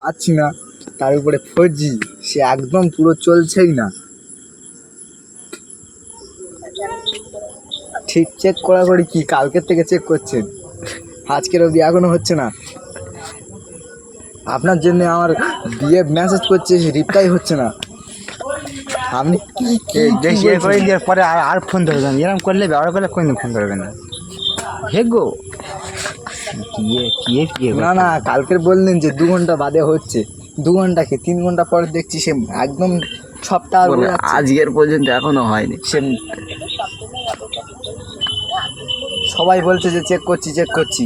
পাচ্ছি না, তার উপরে 4G সে একদম পুরো চলছেই না। ঠিক চেক করা করি কি কালকের থেকে চেক করছেন, আজকের অবধি এখনো হচ্ছে না। আপনার জন্য আমার বিয়ে মেসেজ করছে, রিপ্লাই হচ্ছে না। আপনি পরে আর ফোন ধরবেন, এরকম করলে ব্যবহার করলে কোনদিন ফোন ধরবে না। হে গো না না, কালকের বললেন যে 2 ঘন্টা বাদে হচ্ছে, 2 ঘন্টা কি 3 ঘন্টা পরে দেখছি সে একদম সপ্তাহ আজকের পর্যন্ত এখনো হয়নি। সে সবাই বলছে যে চেক করছি চেক করছি,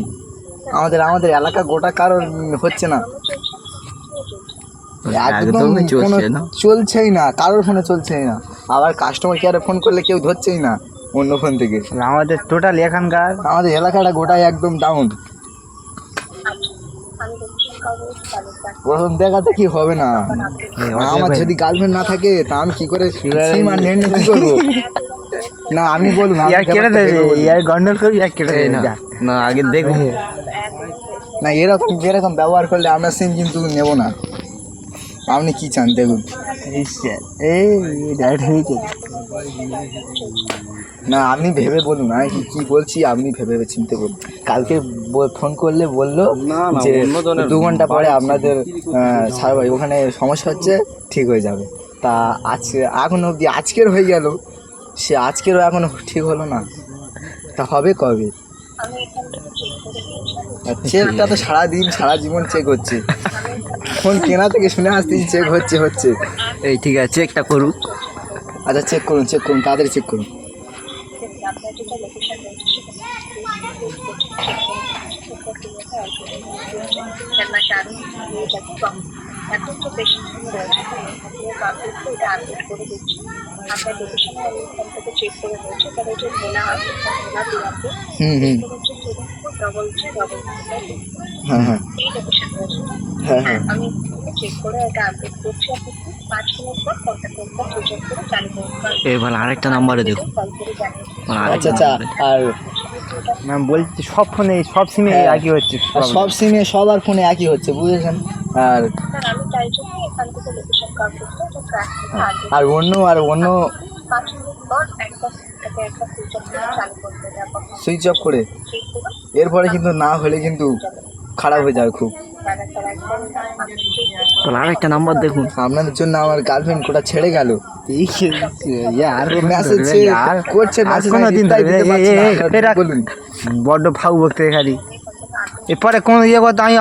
আমাদের এলাকা গোটা কারোর হচ্ছে না, একদম চলছেই না, কারোর ফোনে চলছেই না। আবার কাস্টমার কেয়ারে ফোন করলে কেউ ধরছেই না অন্য ফোন থেকে। আমাদের টোটাল এখানকার আমাদের এলাকাটা গোটাই একদম ডাউন। প্রথম দেখাতে কি হবে না, আমার যদি গার্লফ্রেন্ড না থাকে তা আমি কি করে সিম আর নেট কি করবো? না আমি বলুন কেটে দেবে, গন্ডল করি কেটে দেবে না, আগে দেখবো না। এরকম ব্যবহার করলে আমরা সিম কিন্তু নেব না। আপনি কি চান দেখুন। না আপনি ভেবে বলুন, আমি কি বলছি আপনি ভেবে চিনতে বলুন। কালকে ফোন করলে বললো যে 2 ঘন্টা পরে আপনাদের সার্ভার ওখানে সমস্যা হচ্ছে, ঠিক হয়ে যাবে। তা আজকে এখনো অবধি আজকের হয়ে গেল, সে আজকেরও এখনো ঠিক হলো না, তা হবে কবে? চেকটা তো সারাদিন সারা জীবন চেক হচ্ছে, ফোন কেনা থেকে শুনে আসতেছি চেক হচ্ছে। এই ঠিক আছে, চেকটা করুক। আচ্ছা চেক করুন তাড়াতাড়ি চেক করুন। হ্যাঁ আমি চেক করে এটা আপডেট করছি, আপনাকে 5 মিনিট পর কন্ট্যাক্ট নাম্বার সুইচ অফ করে চালু করুন। এবার আরেকটা নাম্বারে দেখুন। আচ্ছা আর ম্যাম বলছি সব ফোনে সব সিমে একই হচ্ছে, সব সিমে সবার ফোনে একই হচ্ছে, বুঝেছেন? আর আমি চাইছি এখান থেকে লোকেশন কার করতে এটা ট্র্যাক করতে আর অন্য 5 মিনিট পর একটা সুইচ অফ করে চালু করতে হবে। সুইচ অফ করে এরপরে কিন্তু না হলে কিন্তু খারাপ হয়ে যাবে খুব। আরেকটা নাম্বার দেখুন। আপনাদের জন্য আমার গার্লফ্রেন্ড কোটা ছেড়ে গেল, বলুন বড্ড ফাউ বকতে খালি। এরপরে কোন ইয়ে করতে আমি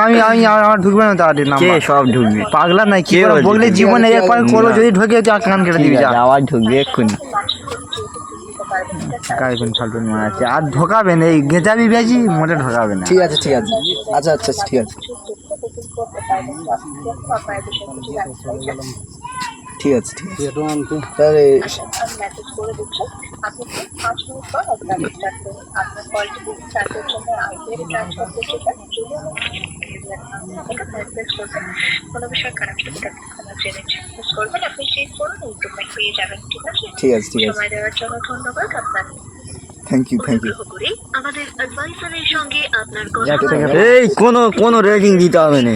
আমার ঢুকবে না, তাড়াতাড়ি নাম সব ঢুকবে, পাগলা নাই কি বললে জীবনে এরপরে করবো, যদি ঢুকে কান কেটে দিবি, আবার ঢুকবে এক্ষুনি। গার্লফ্রেন্ড আছে আর ঢোকাবেন, এই গেঁজাবি বেজি মোটে ঢোকাবে না। ঠিক আছে আচ্ছা ঠিক আছে তাহলে কোনো বিষয় খারাপ করবেন, আপনি চেক করুন, ইমপ্রুভমেন্ট পেয়ে যাবেন। ঠিক আছে সময় দেওয়ার জন্য ধন্যবাদ আপনাকে। থ্যাংক ইউ আমাদের অ্যাডভাইসারের সঙ্গে আপনার এই কোনো রেটিং দিতে হবে না,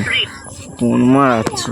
কোন মারাচ্ছে।